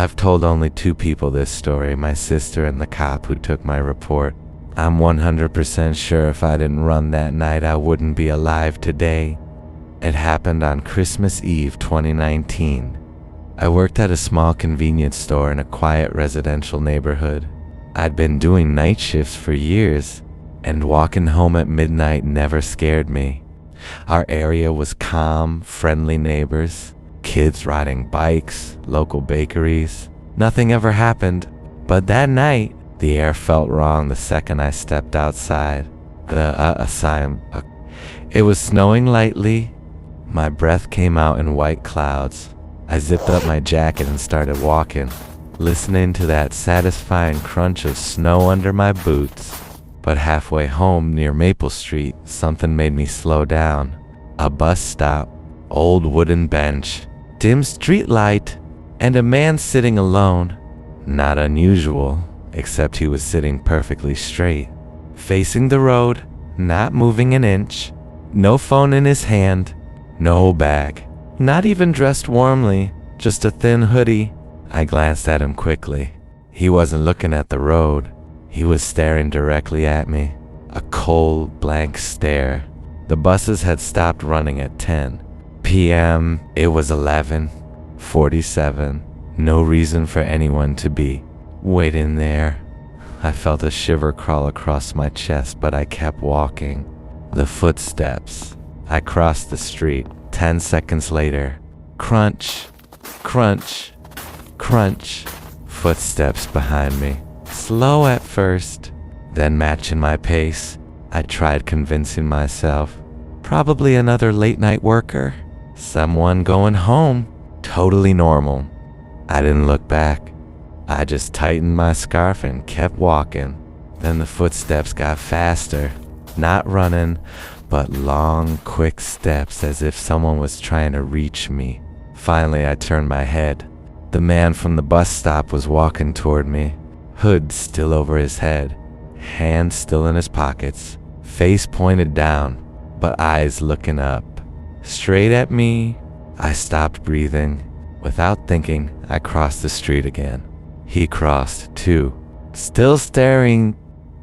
I've told only 2 people this story, my sister and the cop who took my report. I'm 100% sure if I didn't run that night, I wouldn't be alive today. It happened on Christmas Eve 2019. I worked at a small convenience store in a quiet residential neighborhood. I'd been doing night shifts for years, and walking home at midnight never scared me. Our area was calm, friendly neighbors, kids riding bikes, local bakeries. Nothing ever happened, but that night, the air felt wrong the second I stepped outside. It was snowing lightly. My breath came out in white clouds. I zipped up my jacket and started walking, listening to that satisfying crunch of snow under my boots. But halfway home near Maple Street, something made me slow down. A bus stop, old wooden bench, dim street light, and a man sitting alone. Not unusual, except he was sitting perfectly straight, facing the road, not moving an inch, no phone in his hand, no bag. Not even dressed warmly, just a thin hoodie. I glanced at him quickly. He wasn't looking at the road. He was staring directly at me. A cold, blank stare. The buses had stopped running at 10 p.m. It was 11:47. No reason for anyone to be waiting there. I felt a shiver crawl across my chest, but I kept walking. The footsteps. I crossed the street. 10 seconds later, crunch, crunch, crunch. Footsteps behind me. Slow at first, then matching my pace. I tried convincing myself. Probably another late night worker. Someone going home. Totally normal. I didn't look back. I just tightened my scarf and kept walking. Then the footsteps got faster. Not running, but long, quick steps as if someone was trying to reach me. Finally, I turned my head. The man from the bus stop was walking toward me, hood still over his head, hands still in his pockets, face pointed down, but eyes looking up. Straight at me. I stopped breathing. Without thinking, I crossed the street again. He crossed, too, still staring.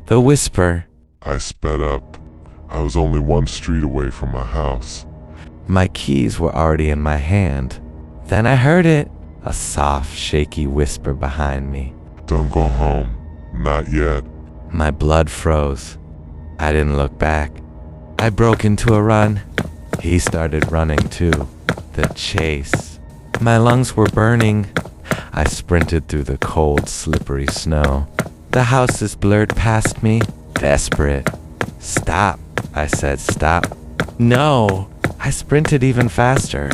The whisper. I sped up. I was only 1 street away from my house. My keys were already in my hand. Then I heard it, a soft, shaky whisper behind me. Don't go home. Not yet. My blood froze. I didn't look back. I broke into a run. He started running too. The chase. My lungs were burning. I sprinted through the cold, slippery snow. The houses blurred past me, desperate. Stop, I said, stop. No, I sprinted even faster.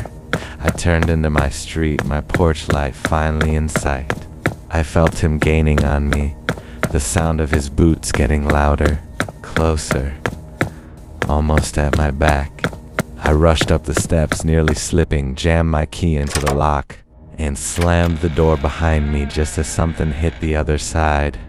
I turned into my street, my porch light finally in sight. I felt him gaining on me, the sound of his boots getting louder, closer, almost at my back. I rushed up the steps, nearly slipping, jammed my key into the lock, and slammed the door behind me just as something hit the other side.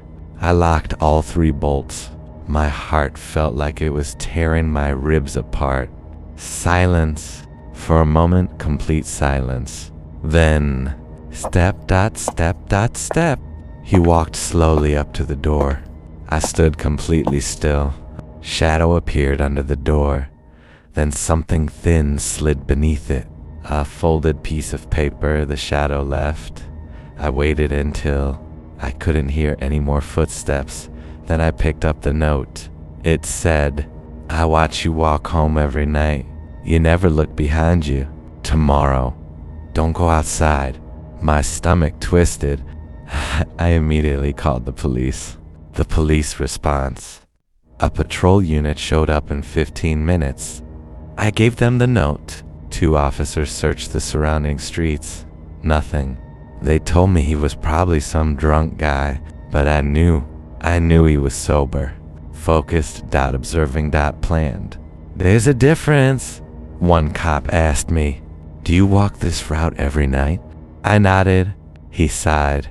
I locked all 3 bolts. My heart felt like it was tearing my ribs apart. Silence. For a moment, complete silence. Then, step, step. He walked slowly up to the door. I stood completely still. Shadow appeared under the door. Then something thin slid beneath it. A folded piece of paper the shadow left. I waited until I couldn't hear any more footsteps. Then I picked up the note. It said, I watch you walk home every night. You never look behind you. Tomorrow, don't go outside. My stomach twisted. I immediately called the police. The police response. A patrol unit showed up in 15 minutes. I gave them the note. 2 officers searched the surrounding streets. Nothing. They told me he was probably some drunk guy, but I knew he was sober. Focused, observing, planned. There's a difference. One cop asked me, do you walk this route every night? I nodded. He sighed.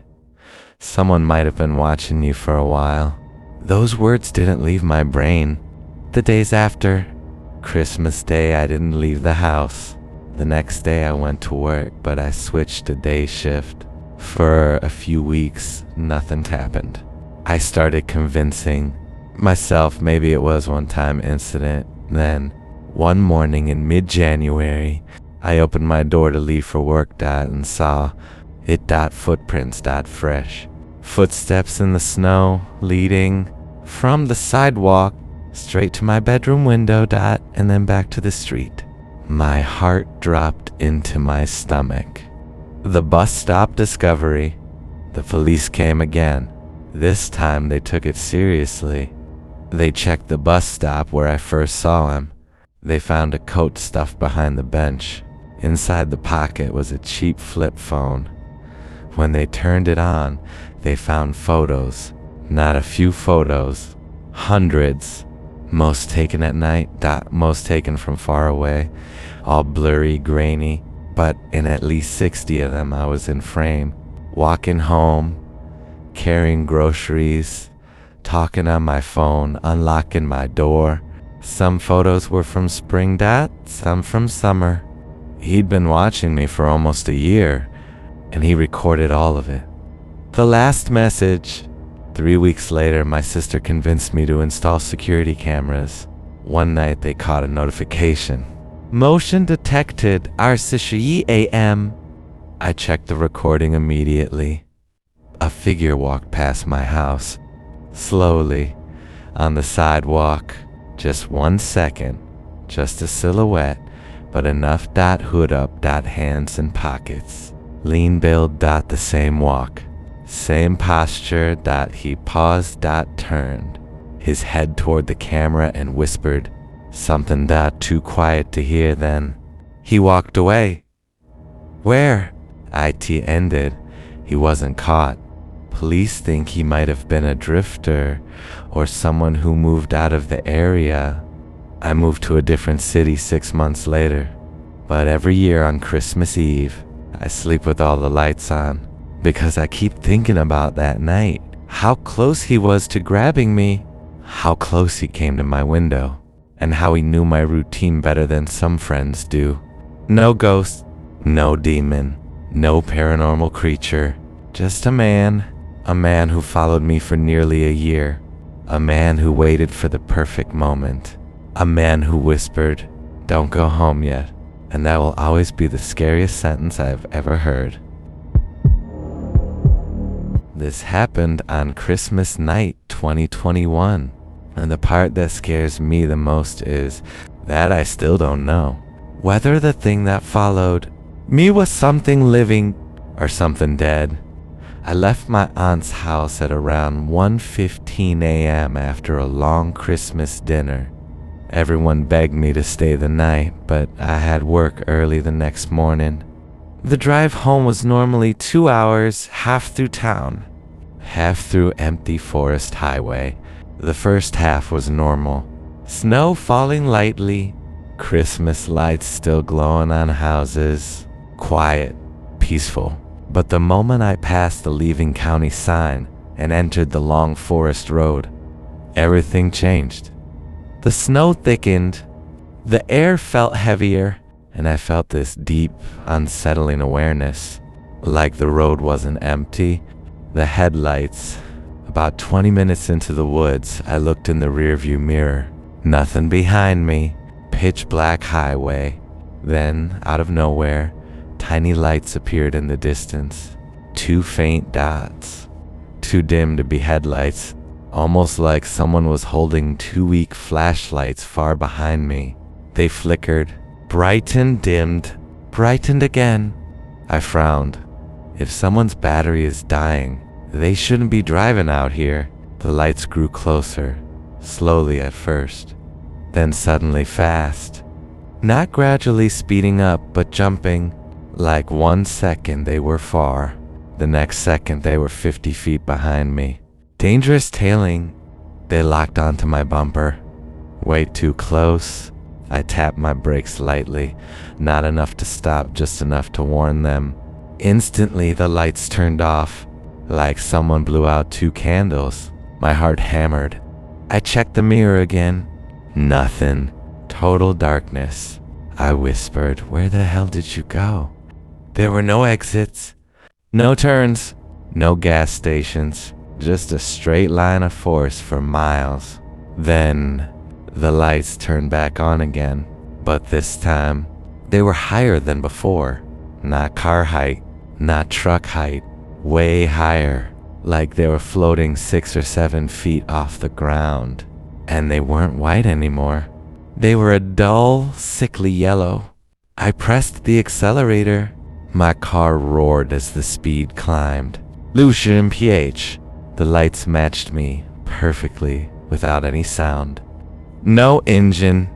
Someone might have been watching you for a while. Those words didn't leave my brain. The days after, Christmas Day, I didn't leave the house. The next day I went to work, but I switched to day shift. For a few weeks, nothing happened. I started convincing myself maybe it was one-time incident. Then, one morning in mid-January, I opened my door to leave for work and saw it footprints fresh. Footsteps in the snow leading from the sidewalk straight to my bedroom window and then back to the street. My heart dropped into my stomach. The bus stop discovery. The police came again. This time they took it seriously. They checked the bus stop where I first saw him. They found a coat stuffed behind the bench. Inside the pocket was a cheap flip phone. When they turned it on, they found photos. Not a few photos. Hundreds. Most taken at night, most taken from far away. All blurry, grainy. But in at least 60 of them I was in frame. Walking home, carrying groceries, talking on my phone, unlocking my door. Some photos were from spring, some from summer. He'd been watching me for almost a year, and he recorded all of it. The last message. 3 weeks later, my sister convinced me to install security cameras. One night they caught a notification. Motion detected, RCCE AM. I checked the recording immediately. A figure walked past my house, slowly, on the sidewalk. Just 1 second, just a silhouette, but enough hood up, hands in pockets. Lean build, the same walk. Same posture, he paused, turned. His head toward the camera and whispered, something, too quiet to hear then. He walked away. Where? IT ended. He wasn't caught. Police think he might have been a drifter or someone who moved out of the area. I moved to a different city 6 months later. But every year on Christmas Eve, I sleep with all the lights on because I keep thinking about that night. How close he was to grabbing me. How close he came to my window. And how he knew my routine better than some friends do. No ghost, no demon, no paranormal creature. Just a man who followed me for nearly a year. A man who waited for the perfect moment. A man who whispered, "Don't go home yet." And that will always be the scariest sentence I have ever heard. This happened on Christmas night 2021. And the part that scares me the most is that I still don't know whether the thing that followed me was something living or something dead. I left my aunt's house at around 1:15 a.m. after a long Christmas dinner. Everyone begged me to stay the night, but I had work early the next morning. The drive home was normally 2 hours, half through town, half through empty forest highway. The first half was normal. Snow falling lightly, Christmas lights still glowing on houses. Quiet, peaceful. But the moment I passed the leaving county sign and entered the long forest road, everything changed. The snow thickened, the air felt heavier, and I felt this deep, unsettling awareness. Like the road wasn't empty, the headlights. About 20 minutes into the woods, I looked in the rearview mirror. Nothing behind me, pitch black highway. Then, out of nowhere, tiny lights appeared in the distance. 2 faint dots. Too dim to be headlights, almost like someone was holding 2 weak flashlights far behind me. They flickered, brightened, dimmed, brightened again. I frowned. If someone's battery is dying, they shouldn't be driving out here. The lights grew closer, slowly at first, then suddenly fast. Not gradually speeding up, but jumping. Like 1 second they were far, the next second they were 50 feet behind me. Dangerous tailing. They locked onto my bumper. Way too close. I tapped my brakes lightly, not enough to stop, just enough to warn them. Instantly the lights turned off. Like someone blew out 2 candles. My heart hammered. I checked the mirror again. Nothing. Total darkness. I whispered, "Where the hell did you go?" There were no exits, No turns, no gas stations, just a straight line of force for miles. Then the lights turned back on again, but this time they were higher than before. Not car height, not truck height, way higher, like they were floating 6 or 7 feet off the ground. And they weren't white anymore. They were a dull, sickly yellow. I pressed the accelerator. My car roared as the speed climbed. Lucian pH. The lights matched me perfectly without any sound. No engine,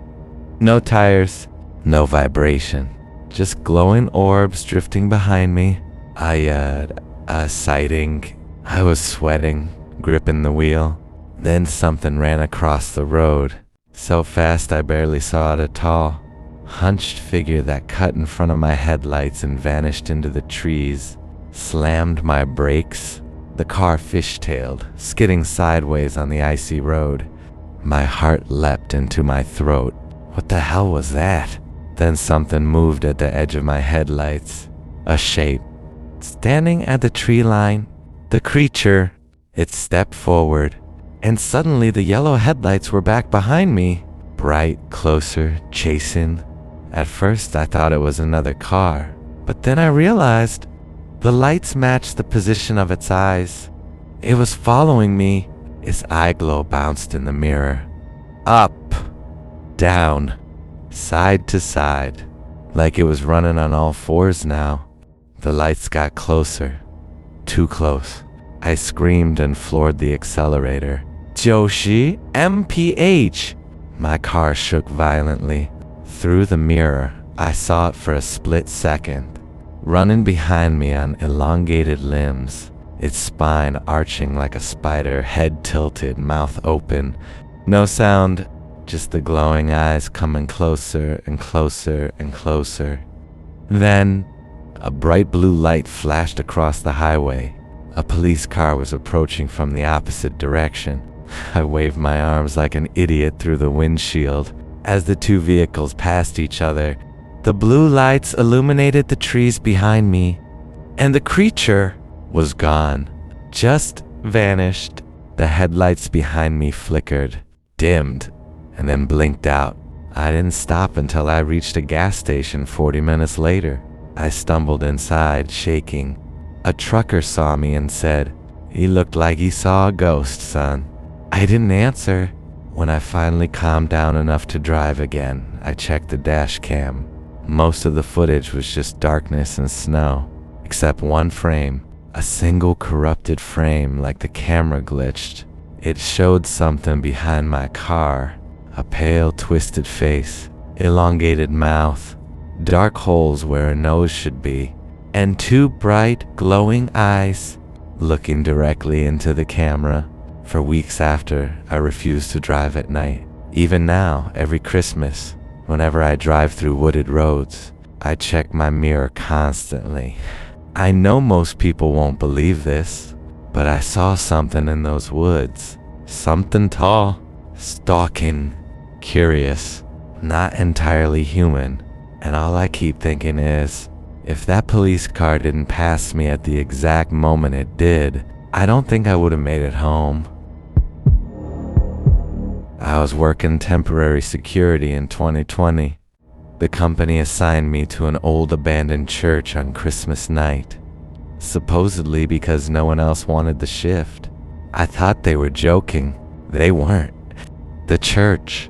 no tires, no vibration. Just glowing orbs drifting behind me. Sighting. I was sweating, gripping the wheel. Then something ran across the road, so fast I barely saw it at all. Hunched figure that cut in front of my headlights and vanished into the trees. Slammed my brakes. The car fishtailed, skidding sideways on the icy road. My heart leapt into my throat. What the hell was that? Then something moved at the edge of my headlights. A shape. Standing at the tree line. The creature. It stepped forward. And suddenly the yellow headlights were back behind me. Bright, closer, chasing. At first I thought it was another car. But then I realized the lights matched the position of its eyes. It was following me. Its eye glow bounced in the mirror. Up. Down. Side to side. Like it was running on all fours now. The lights got closer. Too close. I screamed and floored the accelerator. Joshi, MPH! My car shook violently. Through the mirror, I saw it for a split second. Running behind me on elongated limbs, its spine arching like a spider, head tilted, mouth open. No sound, just the glowing eyes coming closer and closer and closer. Then, a bright blue light flashed across the highway. A police car was approaching from the opposite direction. I waved my arms like an idiot through the windshield. As the two vehicles passed each other, the blue lights illuminated the trees behind me, and the creature was gone. Just vanished. The headlights behind me flickered, dimmed, and then blinked out. I didn't stop until I reached a gas station 40 minutes later. I stumbled inside, shaking. A trucker saw me and said, "He looked like he saw a ghost, son." I didn't answer. When I finally calmed down enough to drive again, I checked the dash cam. Most of the footage was just darkness and snow, except one frame, a single corrupted frame like the camera glitched. It showed something behind my car, a pale, twisted face, elongated mouth, dark holes where a nose should be, and two bright, glowing eyes looking directly into the camera. For weeks after, I refused to drive at night. Even now, every Christmas, whenever I drive through wooded roads, I check my mirror constantly. I know most people won't believe this, but I saw something in those woods. Something tall, stalking, curious, not entirely human. And all I keep thinking is, if that police car didn't pass me at the exact moment it did, I don't think I would have made it home. I was working temporary security in 2020. The company assigned me to an old abandoned church on Christmas night, supposedly because no one else wanted the shift. I thought they were joking. They weren't. The church.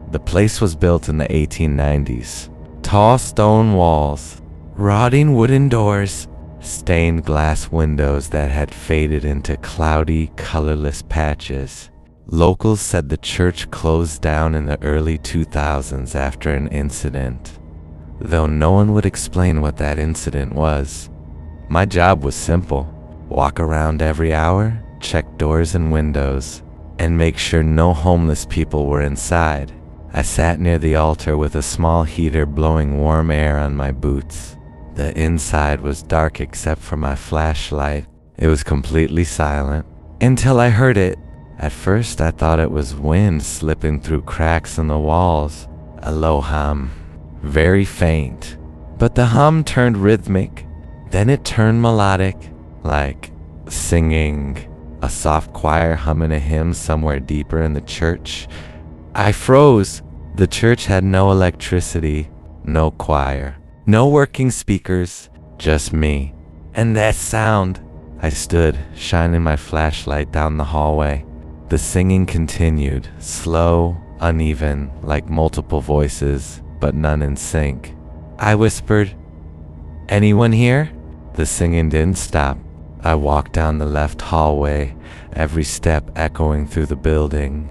The place was built in the 1890s. Tall stone walls, rotting wooden doors, stained glass windows that had faded into cloudy, colorless patches. Locals said the church closed down in the early 2000s after an incident, though no one would explain what that incident was. My job was simple: walk around every hour, check doors and windows, and make sure no homeless people were inside. I sat near the altar with a small heater blowing warm air on my boots. The inside was dark except for my flashlight. It was completely silent until I heard it. At first I thought it was wind slipping through cracks in the walls. A low hum, very faint. But the hum turned rhythmic. Then it turned melodic. like singing a soft choir humming a hymn somewhere deeper in the church. I froze. The church had no electricity, no choir, no working speakers, just me. And that sound. I stood, shining my flashlight down the hallway. The singing continued, slow, uneven, like multiple voices, but none in sync. I whispered, "Anyone here?" The singing didn't stop. I walked down the left hallway, every step echoing through the building.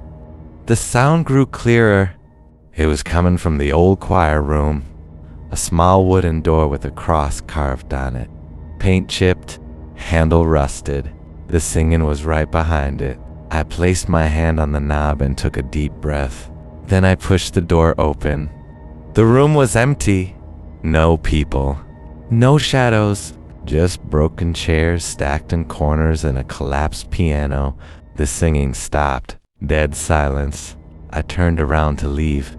The sound grew clearer. It was coming from the old choir room, a small wooden door with a cross carved on it. Paint chipped, handle rusted. The singing was right behind it. I placed my hand on the knob and took a deep breath. Then I pushed the door open. The room was empty. No people. No shadows. Just broken chairs stacked in corners and a collapsed piano. The singing stopped. Dead silence. I turned around to leave,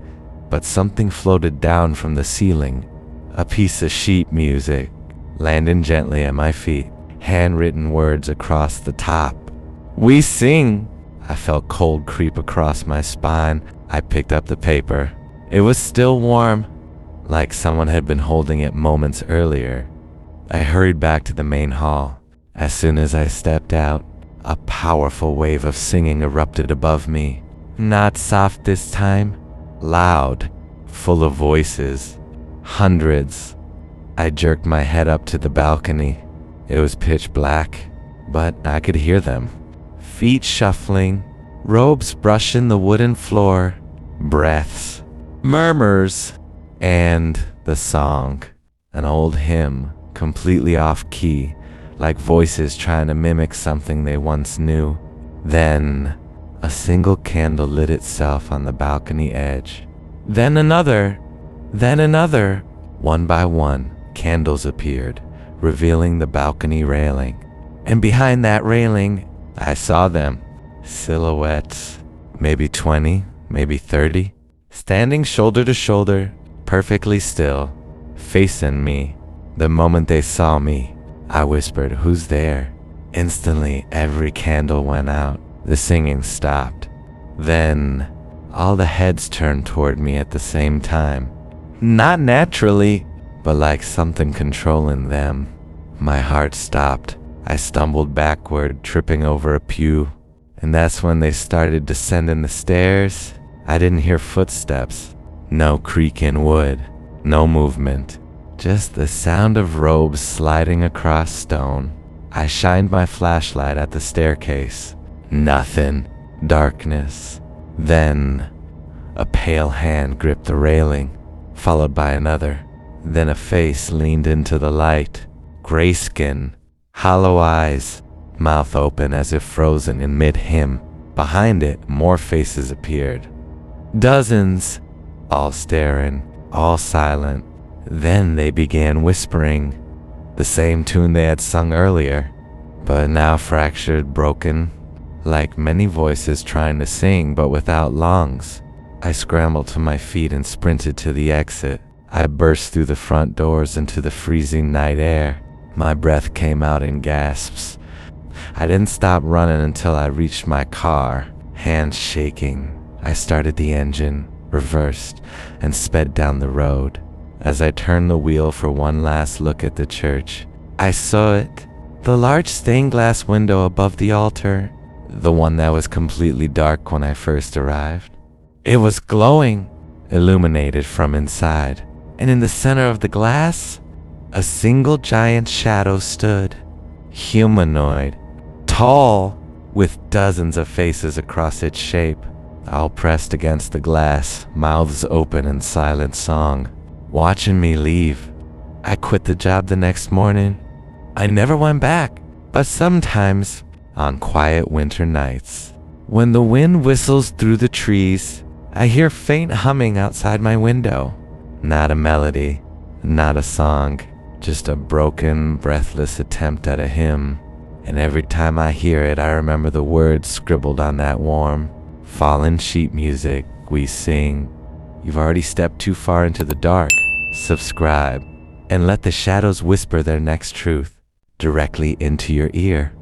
but something floated down from the ceiling. A piece of sheet music, landing gently at my feet. Handwritten words across the top. "We sing." I felt cold creep across my spine. I picked up the paper. It was still warm, like someone had been holding it moments earlier. I hurried back to the main hall. As soon as I stepped out, a powerful wave of singing erupted above me. Not soft this time, loud, full of voices. Hundreds. I jerked my head up to the balcony. It was pitch black, but I could hear them. Feet shuffling, robes brushing the wooden floor, breaths, murmurs, and the song. An old hymn, completely off key, like voices trying to mimic something they once knew. Then, a single candle lit itself on the balcony edge. Then another. One by one, candles appeared, revealing the balcony railing. And behind that railing, I saw them. Silhouettes, maybe 20, maybe 30, standing shoulder to shoulder, perfectly still, facing me. The moment they saw me, I whispered, "Who's there?" Instantly, every candle went out. The singing stopped. Then, all the heads turned toward me at the same time. Not naturally, but like something controlling them. My heart stopped. I stumbled backward, tripping over a pew. And that's when they started descending the stairs. I didn't hear footsteps. No creak in wood. No movement. Just the sound of robes sliding across stone. I shined my flashlight at the staircase. Nothing. Darkness. Then, a pale hand gripped the railing, followed by another. Then a face leaned into the light. Gray skin, hollow eyes, mouth open as if frozen in mid-hymn. Behind it, more faces appeared. Dozens, all staring, all silent. Then they began whispering, the same tune they had sung earlier, but now fractured, broken, like many voices trying to sing but without lungs. I scrambled to my feet and sprinted to the exit. I burst through the front doors into the freezing night air. My breath came out in gasps. I didn't stop running until I reached my car, hands shaking. I started the engine, reversed, and sped down the road. As I turned the wheel for one last look at the church, I saw it. The large stained glass window above the altar, the one that was completely dark when I first arrived. It was glowing, illuminated from inside, and in the center of the glass, a single giant shadow stood, humanoid, tall, with dozens of faces across its shape, all pressed against the glass, mouths open in silent song, watching me leave. I quit the job the next morning. I never went back, but sometimes, on quiet winter nights, when the wind whistles through the trees, I hear faint humming outside my window. Not a melody, not a song, just a broken, breathless attempt at a hymn. And every time I hear it, I remember the words scribbled on that warm, fallen sheet music. We sing. You've already stepped too far into the dark. Subscribe, and let the shadows whisper their next truth. directly into your ear.